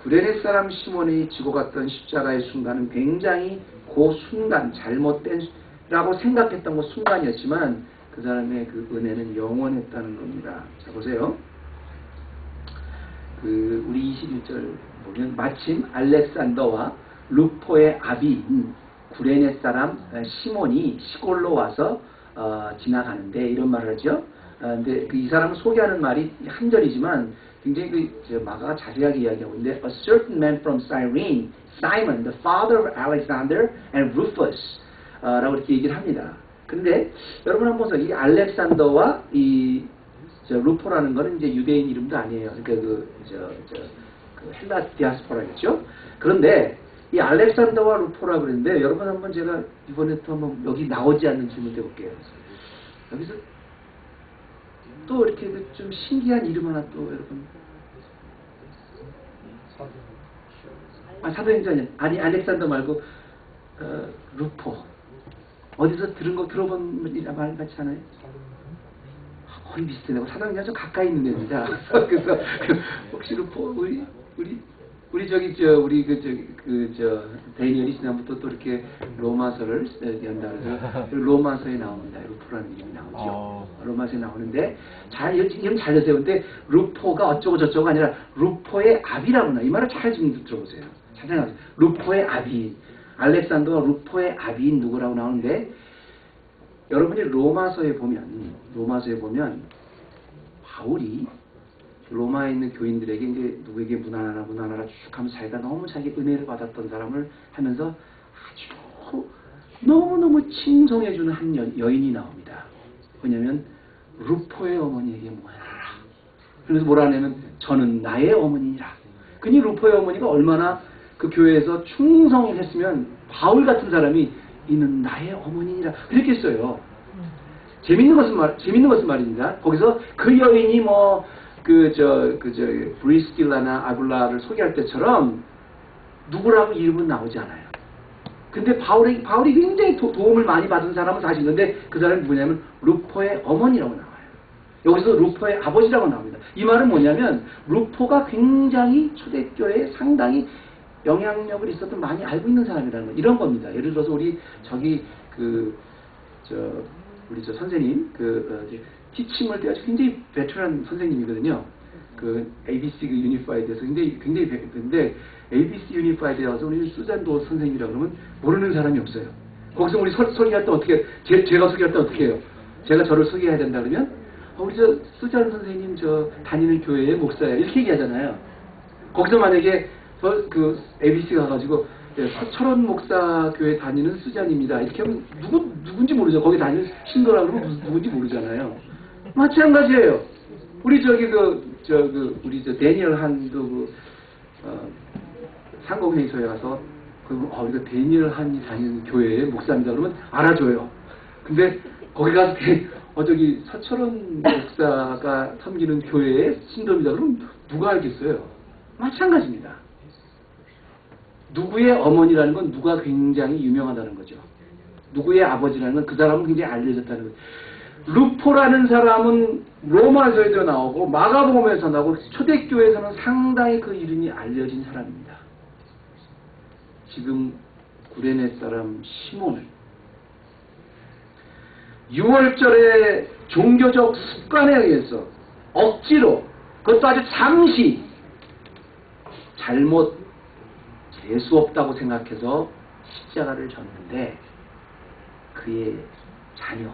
구레네 사람 시몬이 지고 갔던 십자가의 순간은 굉장히 그 순간 잘못된라고 생각했던 그 순간이었지만 그 사람의 그 은혜는 영원했다는 겁니다. 자 보세요. 우리 21절 보면 마침 알렉산더와 루포의 아비인 구레네 사람 시몬이 시골로 와서 지나가는데 이런 말을 하죠. 근데 이 사람을 소개하는 말이 한 절이지만 굉장히 마가가 자세하게 이야기하고 있는데 A certain man from Cyrene, Simon, the father of Alexander and Rufus 라고 이렇게 얘기를 합니다. 근데 여러분 한번 보세요. 이 알렉산더와 이 루포라는 거는 이제 유대인 이름도 아니에요. 그러니까 그 헬라 디아스포라겠죠. 그런데 이 알렉산더와 루포라 그랬는데 여러분 한번 제가 이번에 또 한번 여기 나오지 않는 질문 해볼게요. 여기서 또 이렇게 좀 신기한 이름 하나 또 여러분. 사도행전이 아니 알렉산더 말고 루포. 어디서 들은 거 들어본 말 같지 않아요? 거의 비슷해요. 사도행전 좀 가까이 있는 데입니다. 그래서 혹시 루포 우리 데니엘이 지난부터 또 이렇게 로마서를 연다 그래서 로마서에 나옵니다. 루포라는 이름이 나오죠. 로마서에 나오는데 이름 잘 되세요. 근데 루포가 어쩌고 저쩌고 아니라 루포의 아비라고 나와요. 이 말을 잘 좀 들어보세요. 잘 생각하세요. 루포의 아비. 알렉산더가 루포의 아비인 누구라고 나오는데 여러분이 로마서에 보면 바울이 로마에 있는 교인들에게 이제 누구에게 문안하라 쭉 하면서 자기가 너무 자기 은혜를 받았던 사람을 하면서 아주 너무너무 칭송해주는 한 여인이 나옵니다. 왜냐하면 루포의 어머니에게 문안하라. 그래서 뭐라 하냐면 저는 나의 어머니니라. 그니 루포의 어머니가 얼마나 그 교회에서 충성을 했으면 바울 같은 사람이 이는 나의 어머니니라 그랬겠어요. 재밌는 것은 말입니다. 거기서 그 여인이 브리스길라나 아굴라를 소개할 때처럼 누구라고 이름은 나오지 않아요. 근데 바울이 굉장히 도움을 많이 받은 사람은 사실 있는데 그 사람이 누구냐면 루포의 어머니라고 나와요. 여기서 루포의 아버지라고 나옵니다. 이 말은 뭐냐면 루포가 굉장히 초대교회에 상당히 영향력을 있었던 많이 알고 있는 사람이라는 거 이런 겁니다. 예를 들어서 우리 우리 선생님 티칭을 때 아주 굉장히 베테랑 선생님이거든요. ABC 유니파이드에서 굉장히 근데 ABC 유니파이드에 와서 우리 수잔도 선생님이라 그러면 모르는 사람이 없어요. 거기서 우리 소개할 때 어떻게 제가 소개할 때 어떻게 해요? 제가 저를 소개해야 된다 그러면 우리 수잔 선생님 다니는 교회의 목사예요. 이렇게 얘기하잖아요. 거기서 만약에 ABC가 가가지고 서철원 목사 교회 다니는 수잔입니다. 이렇게 하면 누군지 모르죠. 거기 다니는 신도라 그러면 누군지 모르잖아요. 마찬가지예요. 우리 우리 데니얼 한도 상공회의소에 가서 이거 데니얼 한이 다니는 교회의 목사입니다. 그러면 알아줘요. 근데 거기 가서 서철원 목사가 섬기는 교회의 신도입니다. 그럼 누가 알겠어요? 마찬가지입니다. 누구의 어머니라는 건 누가 굉장히 유명하다는 거죠. 누구의 아버지라는 건 그 사람은 굉장히 알려졌다는 거죠. 루포라는 사람은 로마서에도 나오고 마가복음에서 나오고 초대교회에서는 상당히 그 이름이 알려진 사람입니다. 지금 구레네 사람 시몬은 6월절에 종교적 습관에 의해서 억지로 그것도 아주 잠시 잘못 재수 없다고 생각해서 십자가를 졌는데 그의 자녀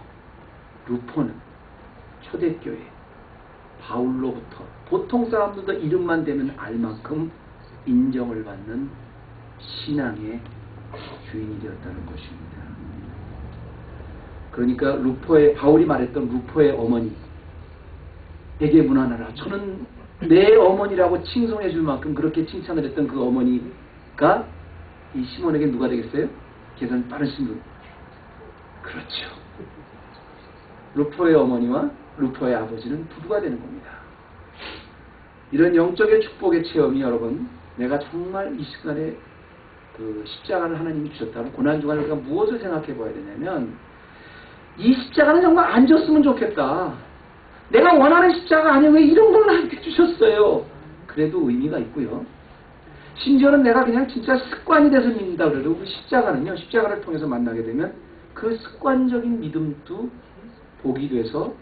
루포는 초대교회 바울로부터 보통 사람들도 이름만 대면 알 만큼 인정을 받는 신앙의 주인이 되었다는 것입니다. 그러니까 바울이 말했던 루포의 어머니에게 문안하라. 저는 내 어머니라고 칭송해 줄 만큼 그렇게 칭찬을 했던 그 어머니가 이 시몬에게 누가 되겠어요? 계산 빠르신 분. 그렇죠. 루포의 어머니와 루포의 아버지는 부부가 되는 겁니다. 이런 영적의 축복의 체험이 여러분, 내가 정말 이 시간에 십자가를 하나님이 주셨다면 고난주간에 우리가 무엇을 생각해 봐야 되냐면 이 십자가는 정말 안 줬으면 좋겠다. 내가 원하는 십자가 아니면 왜 이런 걸 나한테 주셨어요? 그래도 의미가 있고요. 심지어는 내가 그냥 진짜 습관이 돼서 믿는다 그래도 그 십자가를 통해서 만나게 되면 그 습관적인 믿음도 복이 돼서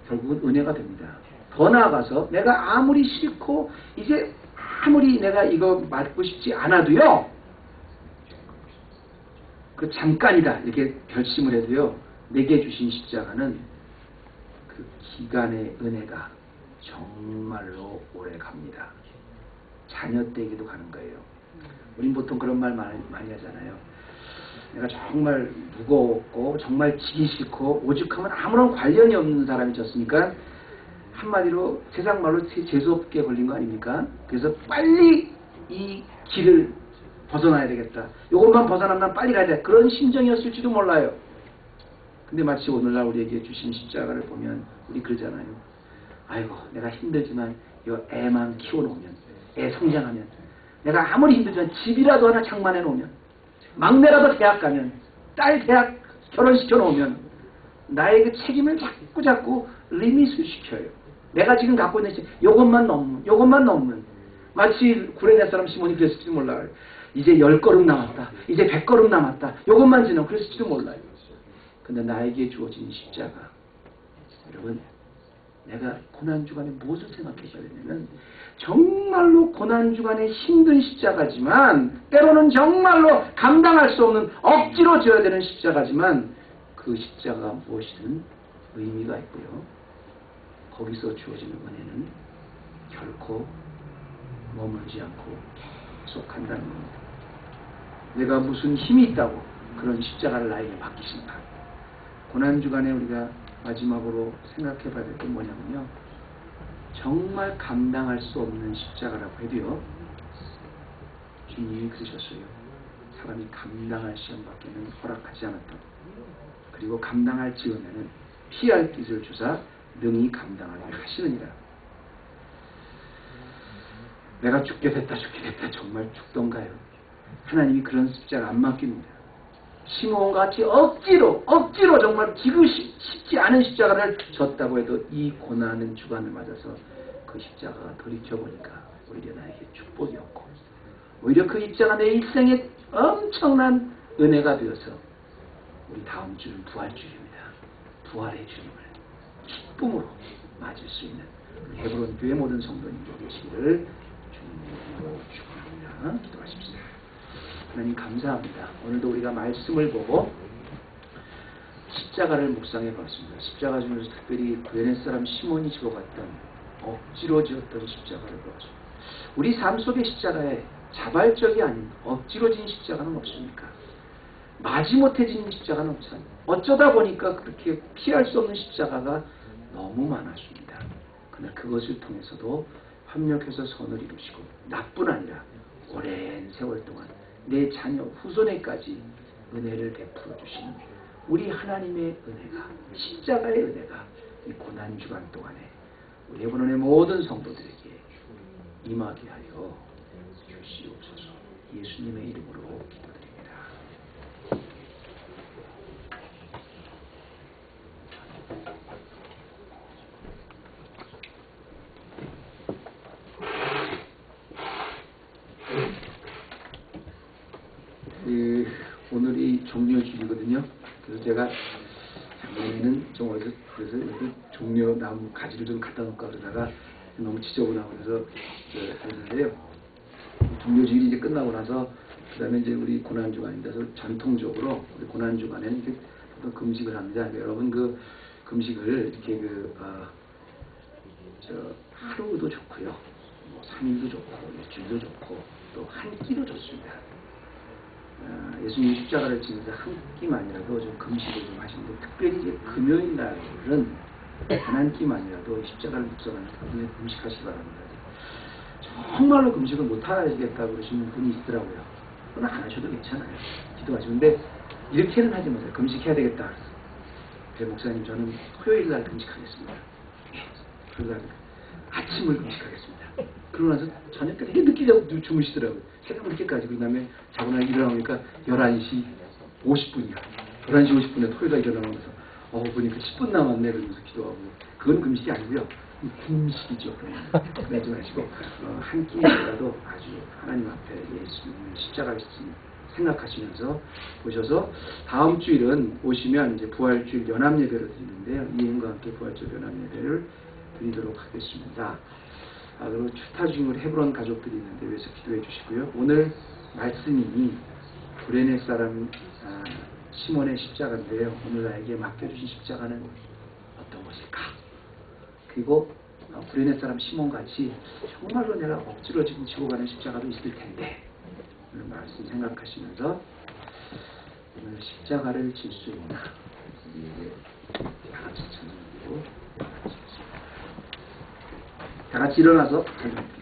결국은 은혜가 됩니다. 더 나아가서 내가 아무리 싫고 이제 아무리 내가 이거 맞고 싶지 않아도요, 그 잠깐이다 이렇게 결심을 해도요, 내게 주신 십자가는 그 기간의 은혜가 정말로 오래 갑니다. 자녀 때에게도 가는 거예요. 우린 보통 그런 말 많이 하잖아요. 내가 정말 무거웠고 정말 지기 싫고 오죽하면 아무런 관련이 없는 사람이 졌으니까 한마디로 세상 말로 재수없게 걸린 거 아닙니까? 그래서 빨리 이 길을 벗어나야 되겠다. 이것만 벗어나면 빨리 가야 돼. 그런 심정이었을지도 몰라요. 근데 마치 오늘날 우리에게 주신 십자가를 보면 우리 그러잖아요. 아이고 내가 힘들지만 이거 애만 키워놓으면, 애 성장하면, 내가 아무리 힘들지만 집이라도 하나 장만해 놓으면, 막내라도 대학 가면, 딸 대학 결혼시켜 놓으면 나의 그 책임을 자꾸 리밋을 시켜요. 내가 지금 갖고 있는 요것만 넘으면 마치 구레네 사람 시몬이 그랬을지도 몰라요. 이제 10걸음 남았다. 이제 100걸음 남았다. 요것만 지나면 그랬을지도 몰라요. 근데 나에게 주어진 십자가, 여러분, 내가 고난주간에 무엇을 생각해야 되냐면, 정말로 고난주간에 힘든 십자가지만, 때로는 정말로 감당할 수 없는 억지로 져야 되는 십자가지만, 그 십자가가 무엇이든 의미가 있고요. 거기서 주어지는 은혜는 결코 머물지 않고 계속 간다는 겁니다. 내가 무슨 힘이 있다고 그런 십자가를 나에게 맡기신다. 고난주간에 우리가 마지막으로 생각해 봐야 될 게 뭐냐면요, 정말 감당할 수 없는 십자가라고 해도요, 주님이 그러셨어요. 사람이 감당할 시험밖에는 허락하지 않았다고. 그리고 감당할 지으면은 피할 뜻을 주사 능히 감당하게 하시느니라. 내가 죽게 됐다 정말 죽던가요? 하나님이 그런 십자가 안 맡깁니다. 시몬같이 억지로 정말 기고 쉽지 않은 십자가를 졌다고 해도 이 고난은 주간을 맞아서 그 십자가가 돌이켜보니까 오히려 나에게 축복이었고, 오히려 그 십자가 내 일생에 엄청난 은혜가 되어서 우리 다음 주는 부활주일입니다. 부활의 주님을 기쁨으로 맞을 수 있는 헤브론 교회 모든 성도님들 계시기를 주님으로 축원합니다. 기도하십시다. 하나님 감사합니다. 오늘도 우리가 말씀을 보고 십자가를 묵상해 봤습니다. 십자가 중에서 특별히 구레네 사람 시몬이 지어갔던, 억지로 지었던 십자가를 보았습니다. 우리 삶 속의 십자가에 자발적이 아닌 억지로 진 십자가는 없습니까? 마지못해 진 십자가는 없잖아요. 어쩌다 보니까 그렇게 피할 수 없는 십자가가 너무 많았습니다. 그러나 그것을 통해서도 협력해서 선을 이루시고, 나뿐 아니라 오랜 세월 동안 내 자녀 후손에까지 은혜를 베풀어 주시는 우리 하나님의 은혜가, 십자가의 은혜가 이 고난주간 동안에 우리 헤브론의 모든 성도들에게 임하게 하여 주시옵소서. 예수님의 이름으로 기도드립니다. 오늘이 종려주일이거든요. 그래서 제가 작년에는 좀 어디서 그래서 여기 종려 나무 가지를 좀 갖다 놓을까 그러다가 너무 지저분하고 그래서 했는데요. 종려주일이 이제 끝나고 나서 그다음에 이제 우리 고난주간인데서 전통적으로 우리 고난주간에는 이렇게 어떤 금식을 합니다. 여러분 그 금식을 이렇게 하루도 좋고요, 3일도 좋고 일주일도 좋고 또 한 끼도 좋습니다. 예수님 십자가를 지면서 한 끼만이라도 좀 금식을 좀 하시는데, 특별히 이제 금요일 날은 단 한 끼만이라도 십자가를 묵상하는 분에 금식하시기 바랍니다. 정말로 금식을 못 하시겠다고 그러시는 분이 있더라고요. 그건 안 하셔도 괜찮아요. 기도하시는데 이렇게는 하지 마세요. 금식해야 되겠다. 그래서 목사님 저는 토요일 날 금식하겠습니다. 토요일 날 아침을 금식하겠습니다. 그러고 나서 저녁까지 되게 늦게 자고 주무시더라고요. 새벽 늦게까지. 그 다음에 자고 나서 일어나니까 11시 50분이야. 11시 50분에 토요일에 일어나면서 보니까 10분 남았네 그러면서 기도하고. 그건 금식이 아니고요. 금식이죠. 그러지 마시고 한 끼라도 아주 하나님 앞에 예수님 십자가를 생각하시면서 보셔서, 다음 주일은 오시면 이제 부활주일 연합예배를 드리는데요. 이행과 함께 부활주일 연합예배를 드리도록 하겠습니다. 그리고 주타 중으로 헤브론 가족들이 있는데 위해서 기도해 주시고요. 오늘 말씀이 구레네 사람 시몬의 십자가인데요. 오늘 나에게 맡겨주신 십자가는 어떤 것일까? 그리고 구레네 사람 시몬같이 정말로 내가 억지로 지금 지고 가는 십자가도 있을 텐데, 오늘 말씀 생각하시면서 오늘 십자가를 질 수 있나? 다 같이 찬양드리고 다 같이 일어나서 찬양드리겠습니다.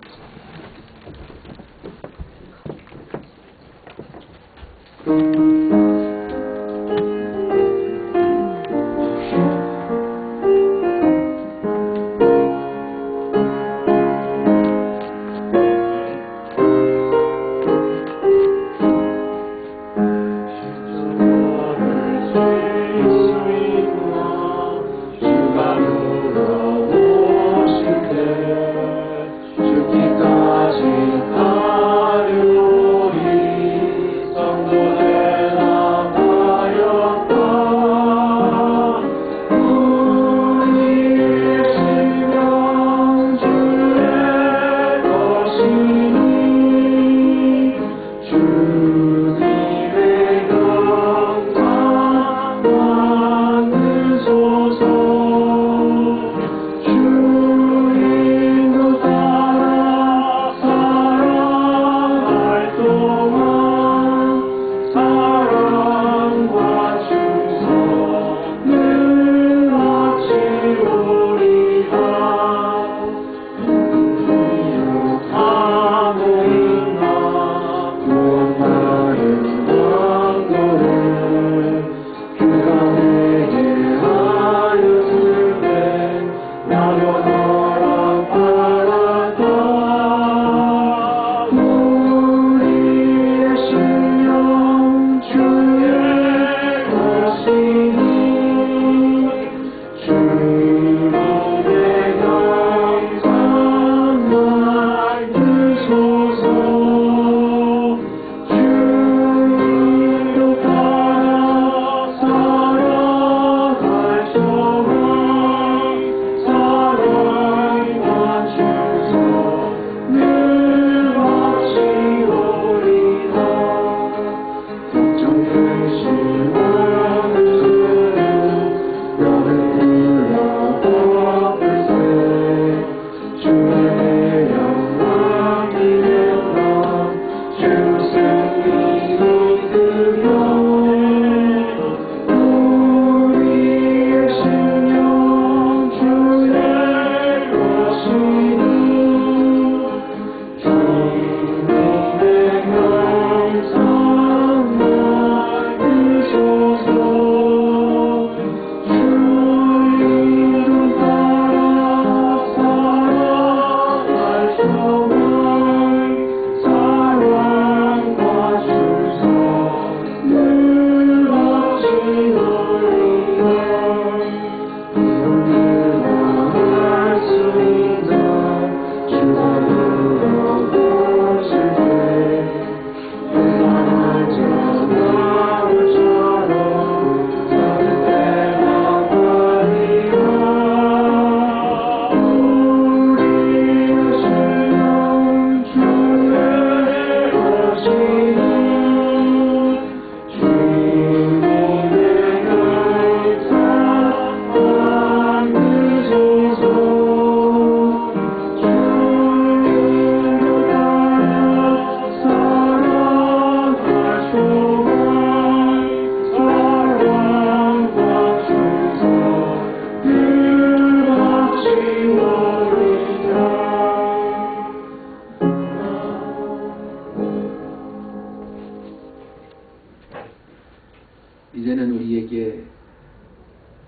이제는 우리에게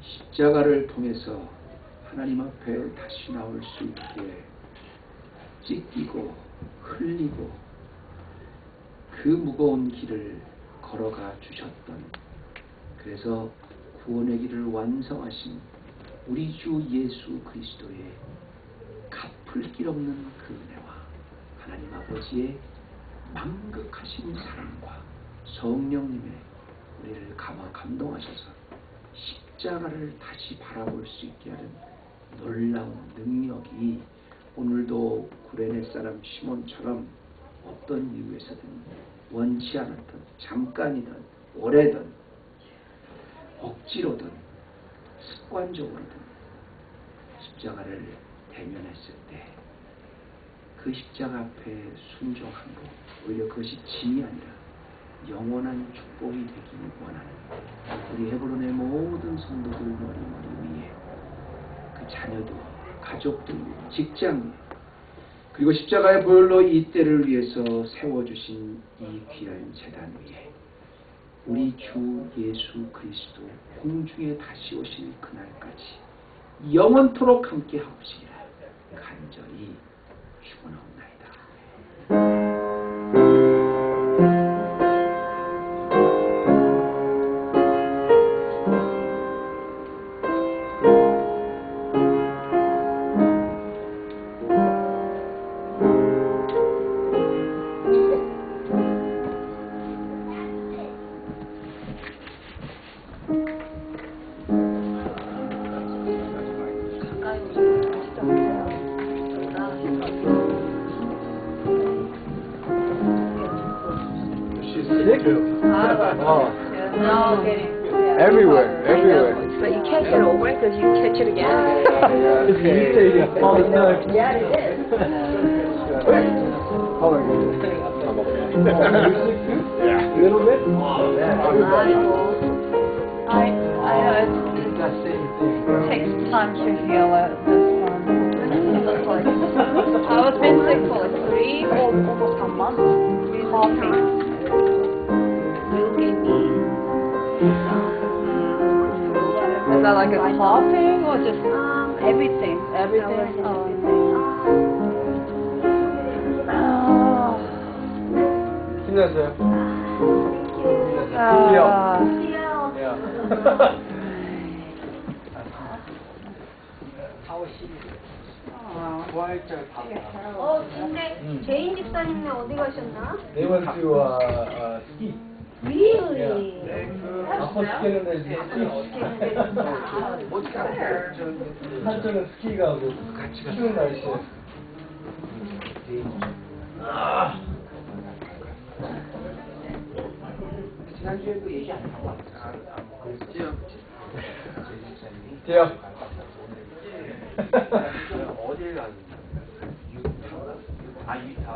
십자가를 통해서 하나님 앞에 다시 나올 수 있게 찢기고 흘리고 그 무거운 길을 걸어가 주셨던, 그래서 구원의 길을 완성하신 우리 주 예수 그리스도의 갚을 길 없는 그 은혜와 하나님 아버지의 망극하신 사랑과 성령님의 우리를 감동하셔서 십자가를 다시 바라볼 수 있게 하는 놀라운 능력이 오늘도 구레네 사람 시몬처럼 어떤 이유에서든 원치 않았던, 잠깐이든 오래든 억지로든 습관적으로든 십자가를 대면했을 때 그 십자가 앞에 순종한 것, 오히려 그것이 짐이 아니라 영원한 축복이 되기를 원하는 우리 헤브론의 모든 성도들 머리 위에, 그 자녀들, 가족들, 직장, 그리고 십자가의 보혈로 이 때를 위해서 세워주신 이 귀한 제단 위에 우리 주 예수 그리스도 공중에 다시 오실 그날까지 영원토록 함께 하옵시기를 간절히 축원하옵나이다. Everywhere. But you can't get over it because you catch it again. It's easy to fall asleep. Yeah, it is. How are you? Yeah. A little bit? I it takes time to heal it. This one. I was been sick for like 3 or almost a month. Coughing. You gave me. Is that like a coughing or just everything? Everything. 힘내세요. 근데 제인 집사님네 어디 가셨나? They went to ski. Really? 아빠 스키했는데 이제 한쪽은 스키 가고 추운 날씨에. 지난주에도 얘기 안 하고 대요. 어딜 가는 유타.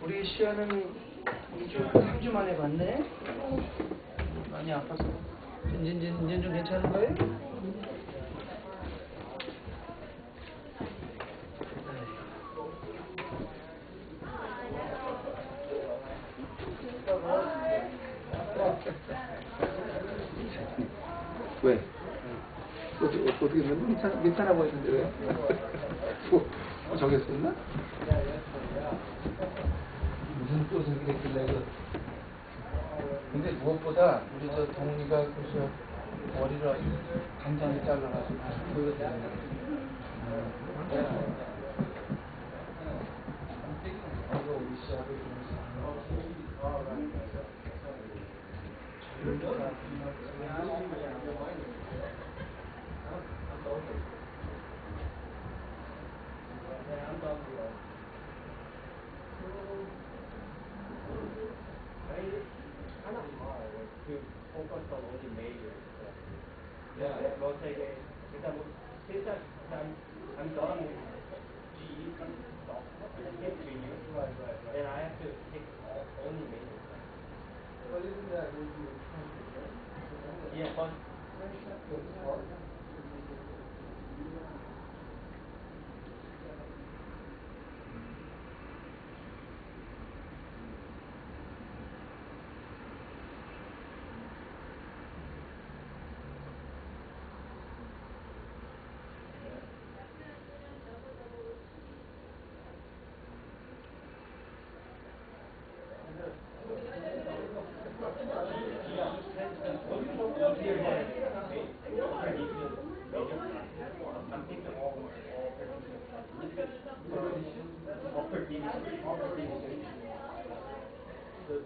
우리 시아는 2주, 3주 만에 봤네? 많이 아파서. 이제 좀 괜찮은 거예요? 왜? 어떻게 괜찮아 보이는데 왜? 저기 썼나? 무슨 또 저기 됐길래 근데 무엇보다 우리 저 동훈이가 그저 머리를 간장에 잘라가지고 보여드리는 우리 시합을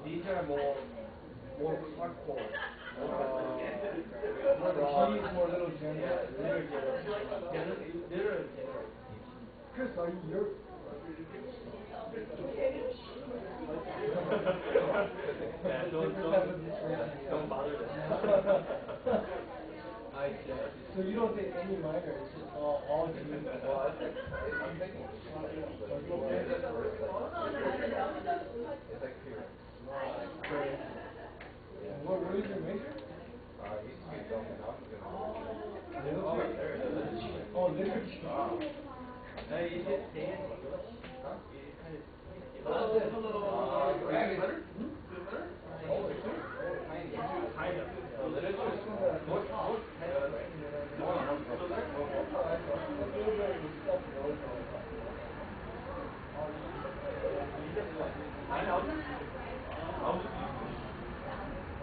These are more hardcore. She's more little general. Chris, are you your? Yeah, don't bother them. I see. So you don't take any minor, it's just all junior. Well, I'm thinking. What is your major? Oh, literature. You did dance.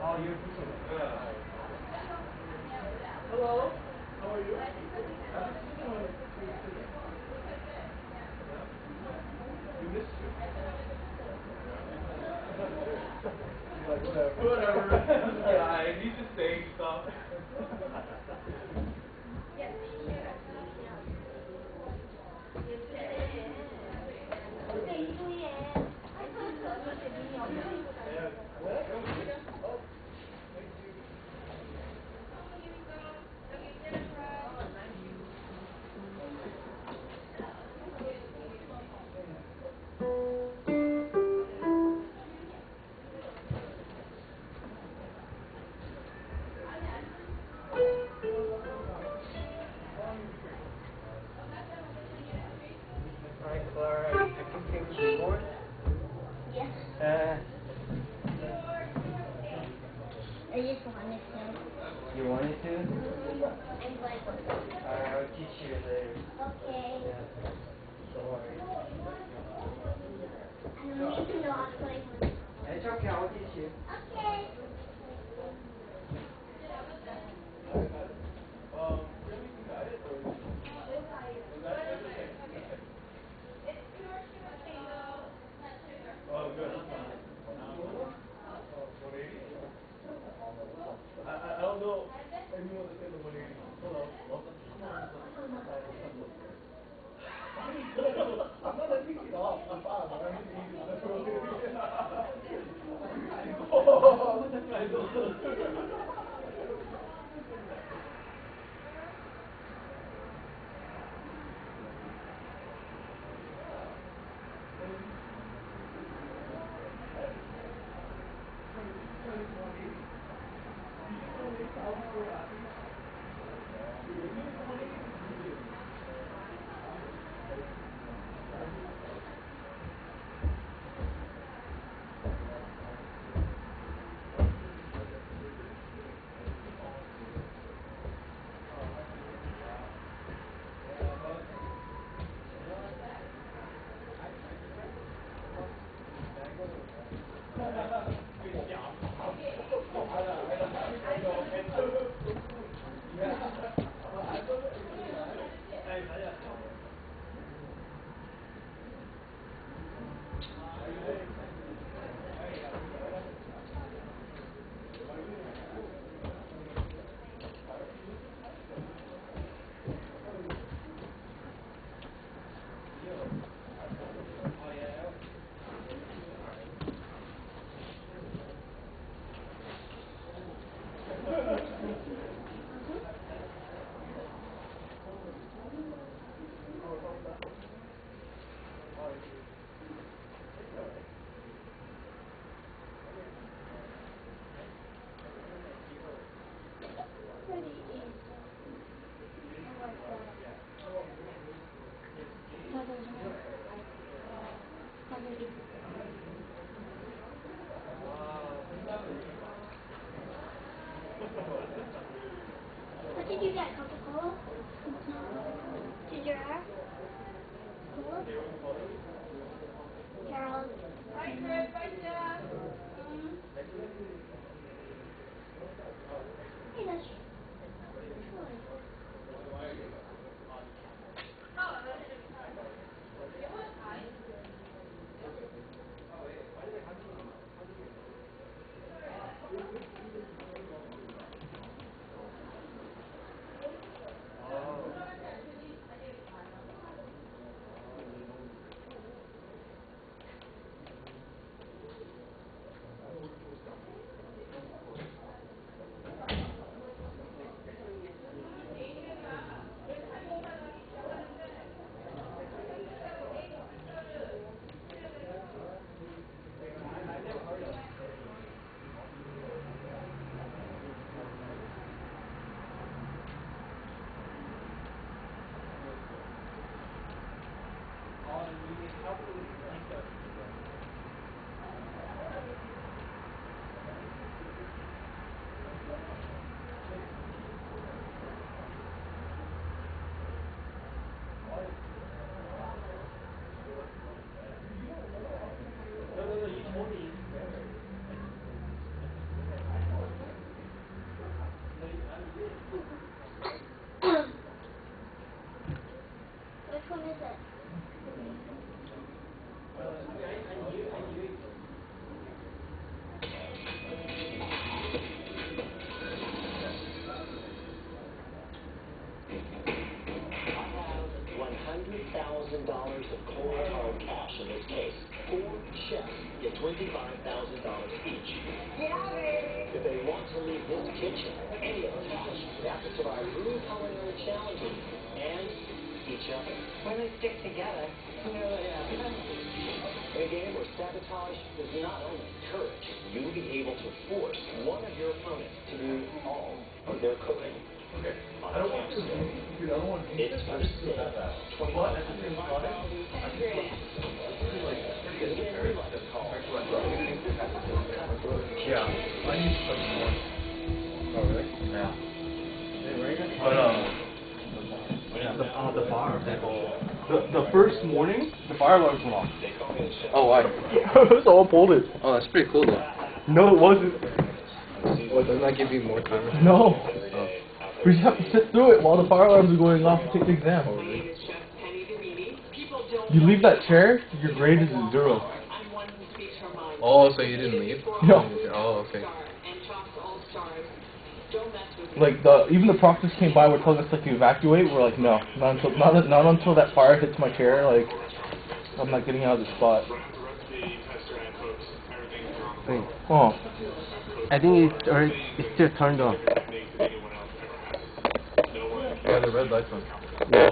Oh, you're teaching. Hello, how are you? We missed you. Whatever. Yeah, he's just saying stuff. 근데 이 부위에 할머니가 어릴 때 눈이 엄청 이쁘다. Alright, Clara, I can take the board. Yes. I just wanted to. You wanted to? I'm like, I'll teach you later. okay. Yeah. Don't worry. I don't need to know how to play with. It's okay, I'll teach you. Okay. Oh, good. I don't know anyone that's in the 180. Hello. Welcome. I'm not letting it off. I'm fine. Good job. Which one is it? $100,000 of cold hard cash in this case. 4 chefs get $25,000 each. If they want to leave this kitchen, any of us, they have to survive 3 culinary challenges and each other. When they stick together, you know they have In a game where sabotage is not only courage, you'll be able to force one of your opponents to do all of their cooking. Okay. On I don't want to, campus. dude, I don't want to. It's for sale. But at the same time, yeah, I need to touch more. Oh, really? Yeah. But, the bar, the first morning, the fire alarms went off. Oh, why? So I pulled it. Oh, that's pretty cool though. No, it wasn't. Well, doesn't that give you more time? No. We just have to sit through it while the fire alarms are going off and take the exam. You leave that chair, your grade is a 0. Oh, so you didn't leave? No. Oh, okay. Like even the proctors came by, were telling us like to evacuate. We're like, no, not until that fire hits my chair. Like, I'm not getting out of the spot. Wait. Oh, I think it's still turned on. Yeah, the red light's on. yeah.